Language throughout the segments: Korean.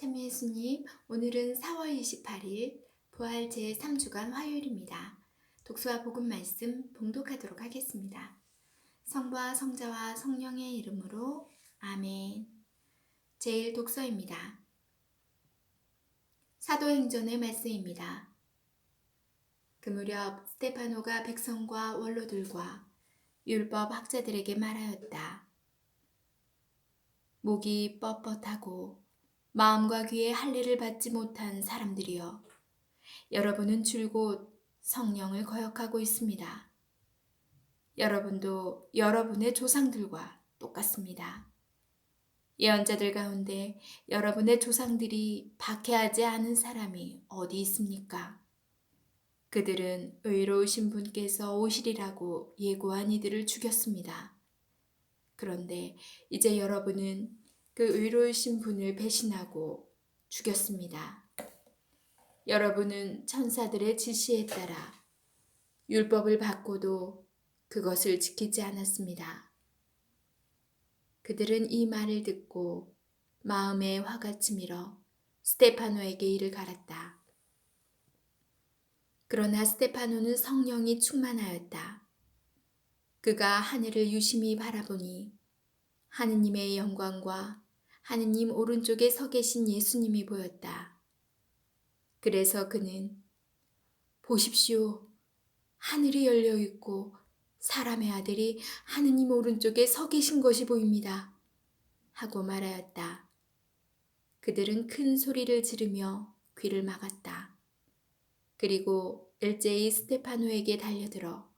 참 예수님, 오늘은 4월 28일 부활 제3주간 화요일입니다. 독서와 복음 말씀 봉독하도록 하겠습니다. 성부와 성자와 성령의 이름으로 아멘. 제1 독서입니다. 사도행전의 말씀입니다. 그 무렵 스데파노가 백성과 원로들과 율법 학자들에게 말하였다. 목이 뻣뻣하고 마음과 귀에 할례를 받지 못한 사람들이여, 여러분은 줄곧 성령을 거역하고 있습니다. 여러분도 여러분의 조상들과 똑같습니다. 예언자들 가운데 여러분의 조상들이 박해하지 않은 사람이 어디 있습니까? 그들은 의로우신 분께서 오시리라고 예고한 이들을 죽였습니다. 그런데 이제 여러분은 그 의로우신 분을 배신하고 죽였습니다. 여러분은 천사들의 지시에 따라 율법을 받고도 그것을 지키지 않았습니다. 그들은 이 말을 듣고 마음에 화가 치밀어 스데파노에게 이를 갈았다. 그러나 스데파노는 성령이 충만하였다. 그가 하늘을 유심히 바라보니 하느님의 영광과 하느님 오른쪽에 서 계신 예수님이 보였다. 그래서 그는 보십시오, 하늘이 열려 있고 사람의 아들이 하느님 오른쪽에 서 계신 것이 보입니다 하고 말하였다. 그들은 큰 소리를 지르며 귀를 막았다. 그리고 일제히 스데파노에게 달려들어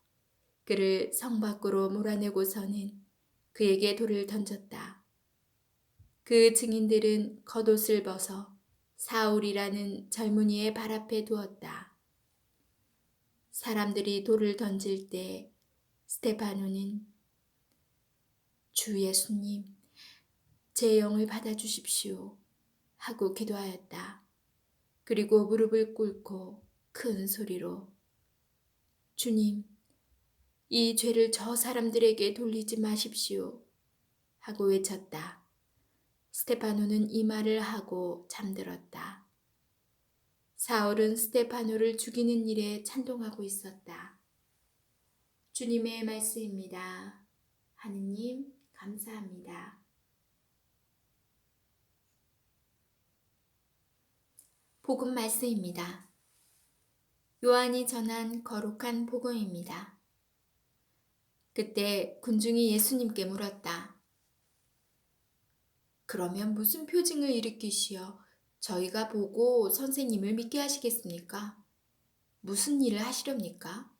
그를 성 밖으로 몰아내고서는 그에게 돌을 던졌다. 그 증인들은 겉옷을 벗어 사울이라는 젊은이의 발 앞에 두었다. 사람들이 돌을 던질 때 스데파노는 주 예수님, 제 영을 받아주십시오 하고 기도하였다. 그리고 무릎을 꿇고 큰 소리로 주님, 이 죄를 저 사람들에게 돌리지 마십시오 하고 외쳤다. 스데파노는 이 말을 하고 잠들었다. 사울은 스데파노를 죽이는 일에 찬동하고 있었다. 주님의 말씀입니다. 하느님 감사합니다. 복음 말씀입니다. 요한이 전한 거룩한 복음입니다. 그때 군중이 예수님께 물었다. 그러면 무슨 표징을 일으키시어 저희가 보고 선생님을 믿게 하시겠습니까? 무슨 일을 하시렵니까?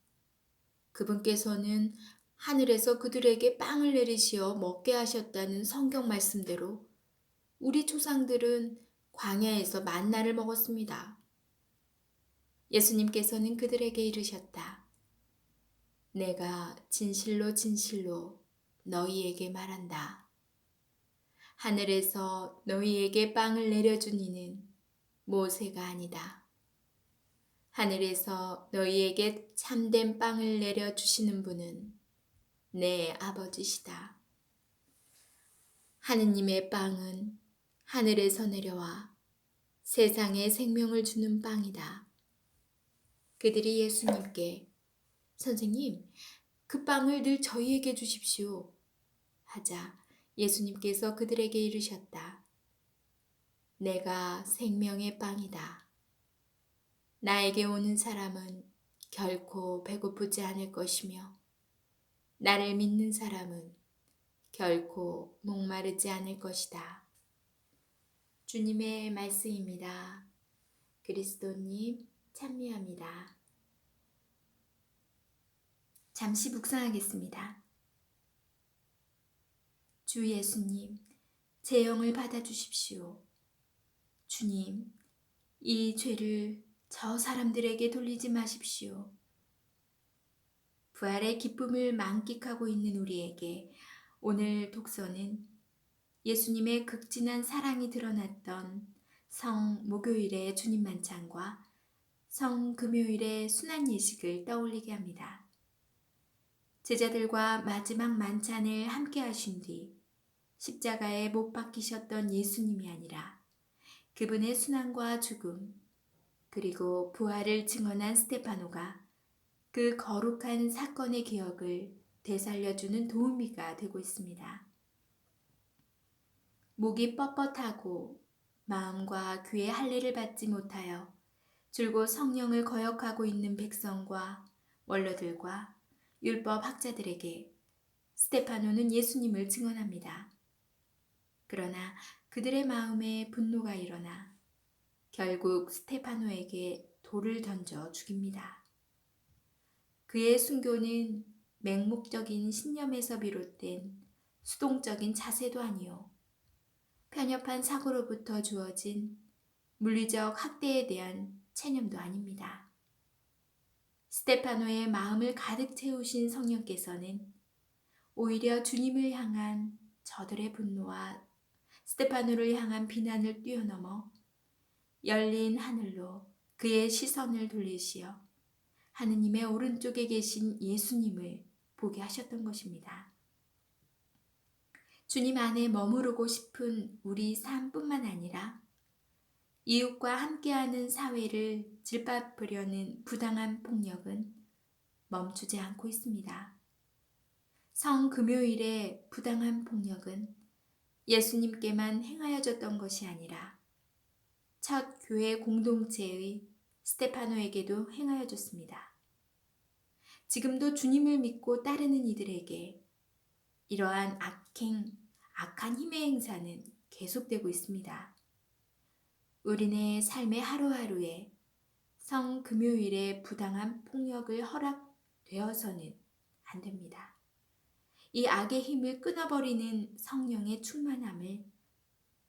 그분께서는 하늘에서 그들에게 빵을 내리시어 먹게 하셨다는 성경 말씀대로 우리 조상들은 광야에서 만나를 먹었습니다. 예수님께서는 그들에게 이르셨다. 내가 진실로 진실로 너희에게 말한다. 하늘에서 너희에게 빵을 내려준 이는 모세가 아니다. 하늘에서 너희에게 참된 빵을 내려주시는 분은 내 아버지시다. 하느님의 빵은 하늘에서 내려와 세상에 생명을 주는 빵이다. 그들이 예수님께 선생님, 그 빵을 늘 저희에게 주십시오 하자 예수님께서 그들에게 이르셨다. 내가 생명의 빵이다. 나에게 오는 사람은 결코 배고프지 않을 것이며 나를 믿는 사람은 결코 목마르지 않을 것이다. 주님의 말씀입니다. 그리스도님 찬미합니다. 잠시 묵상하겠습니다. 주 예수님, 제 영을 받아주십시오. 주님, 이 죄를 저 사람들에게 돌리지 마십시오. 부활의 기쁨을 만끽하고 있는 우리에게 오늘 독서는 예수님의 극진한 사랑이 드러났던 성 목요일의 주님 만찬과 성 금요일의 순환 예식을 떠올리게 합니다. 제자들과 마지막 만찬을 함께 하신 뒤 십자가에 못 박히셨던 예수님이 아니라 그분의 순환과 죽음, 그리고 부활을 증언한 스테파노가 그 거룩한 사건의 기억을 되살려주는 도우미가 되고 있습니다. 목이 뻣뻣하고 마음과 귀의 할례를 받지 못하여 줄곧 성령을 거역하고 있는 백성과 원로들과 율법 학자들에게 스테파노는 예수님을 증언합니다. 그러나 그들의 마음에 분노가 일어나 결국 스테파노에게 돌을 던져 죽입니다. 그의 순교는 맹목적인 신념에서 비롯된 수동적인 자세도 아니요, 편협한 사고로부터 주어진 물리적 학대에 대한 체념도 아닙니다. 스테파노의 마음을 가득 채우신 성령께서는 오히려 주님을 향한 저들의 분노와 스테파노를 향한 비난을 뛰어넘어 열린 하늘로 그의 시선을 돌리시어 하느님의 오른쪽에 계신 예수님을 보게 하셨던 것입니다. 주님 안에 머무르고 싶은 우리 삶뿐만 아니라 이웃과 함께하는 사회를 짓밟으려는 부당한 폭력은 멈추지 않고 있습니다. 성금요일의 부당한 폭력은 예수님께만 행하여졌던 것이 아니라 첫 교회 공동체의 스테파노에게도 행하여졌습니다. 지금도 주님을 믿고 따르는 이들에게 이러한 악한 힘의 행사는 계속되고 있습니다. 우리네 삶의 하루하루에 성금요일의 부당한 폭력을 허락되어서는 안 됩니다. 이 악의 힘을 끊어버리는 성령의 충만함을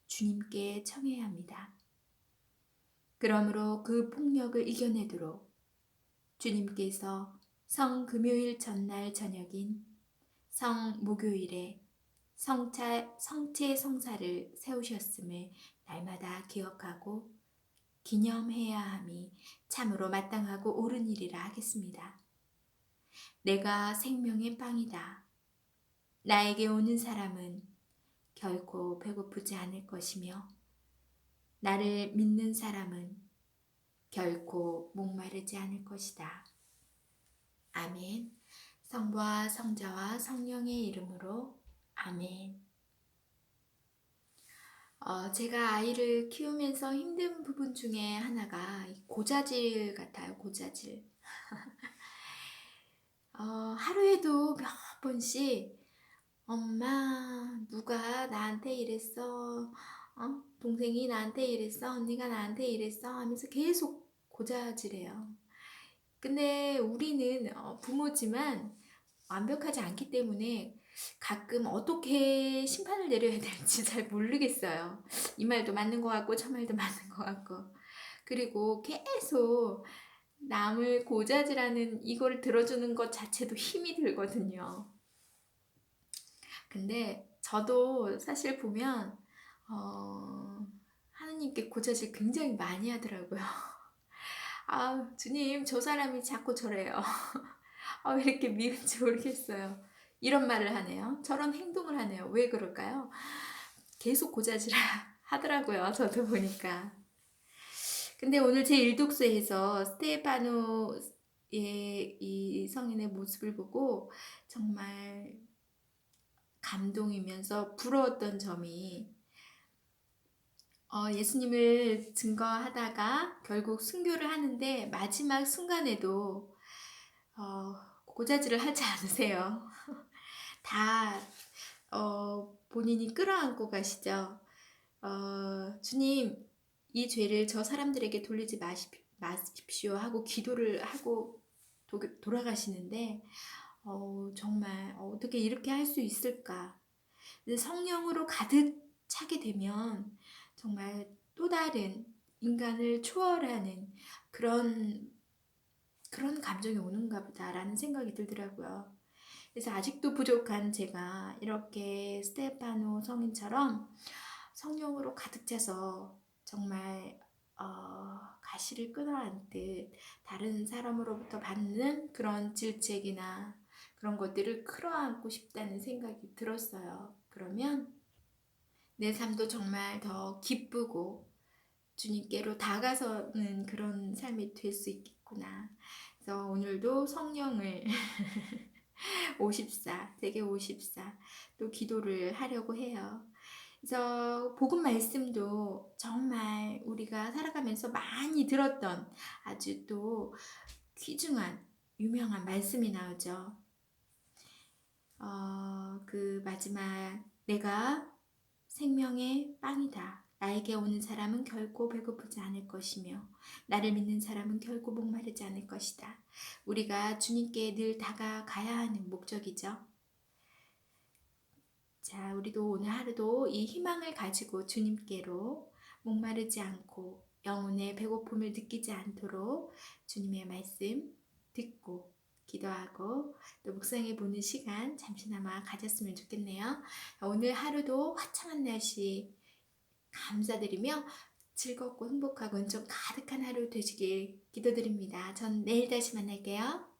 주님께 청해야 합니다. 그러므로 그 폭력을 이겨내도록 주님께서 성금요일 전날 저녁인 성목요일에 성체 성사를 세우셨음을 날마다 기억하고 기념해야 함이 참으로 마땅하고 옳은 일이라 하겠습니다. 내가 생명의 빵이다. 나에게 오는 사람은 결코 배고프지 않을 것이며 나를 믿는 사람은 결코 목마르지 않을 것이다. 아멘. 성부와 성자와 성령의 이름으로 아멘. 제가 아이를 키우면서 힘든 부분 중에 하나가 고자질 같아요. 고자질. 하루에도 몇 번씩 엄마 누가 나한테 이랬어, 동생이 나한테 이랬어, 언니가 나한테 이랬어 하면서 계속 고자질해요. 근데 우리는 부모지만 완벽하지 않기 때문에 가끔 어떻게 심판을 내려야 될지 잘 모르겠어요. 이 말도 맞는 것 같고 저 말도 맞는 것 같고. 그리고 계속 남을 고자질하는 이걸 들어주는 것 자체도 힘이 들거든요. 근데 저도 사실 보면 하느님께 고자질 굉장히 많이 하더라고요. 아, 주님, 저 사람이 자꾸 저래요. 왜 이렇게 미운지 모르겠어요. 이런 말을 하네요. 저런 행동을 하네요. 왜 그럴까요? 계속 고자질 하더라고요. 저도 보니까. 근데 오늘 제 일독서에서 스테파노의 이 성인의 모습을 보고 정말 감동이면서 부러웠던 점이 예수님을 증거하다가 결국 순교를 하는데 마지막 순간에도 고자질을 하지 않으세요. 다 본인이 끌어안고 가시죠. 주님, 이 죄를 저 사람들에게 돌리지 마십시오 하고 기도를 하고 돌아가시는데 정말 어떻게 이렇게 할 수 있을까? 성령으로 가득 차게 되면 정말 또 다른 인간을 초월하는 그런 감정이 오는가 보다라는 생각이 들더라고요. 그래서 아직도 부족한 제가 이렇게 스테파노 성인처럼 성령으로 가득 차서 정말 가시를 끌어안듯 다른 사람으로부터 받는 그런 질책이나 그런 것들을 끌어안고 싶다는 생각이 들었어요. 그러면 내 삶도 정말 더 기쁘고 주님께로 다가서는 그런 삶이 될 수 있겠구나. 그래서 오늘도 성령을 54, 세계 54, 또 기도를 하려고 해요. 그래서 복음 말씀도 정말 우리가 살아가면서 많이 들었던 아주 또 귀중한 유명한 말씀이 나오죠. 그 마지막 내가 생명의 빵이다. 나에게 오는 사람은 결코 배고프지 않을 것이며 나를 믿는 사람은 결코 목마르지 않을 것이다. 우리가 주님께 늘 다가가야 하는 목적이죠. 자, 우리도 오늘 하루도 이 희망을 가지고 주님께로 목마르지 않고 영혼의 배고픔을 느끼지 않도록 주님의 말씀 듣고 기도하고 또 묵상해 보는 시간 잠시나마 가졌으면 좋겠네요. 오늘 하루도 화창한 날씨 감사드리며 즐겁고 행복하고 은총 가득한 하루 되시길 기도드립니다. 전 내일 다시 만날게요.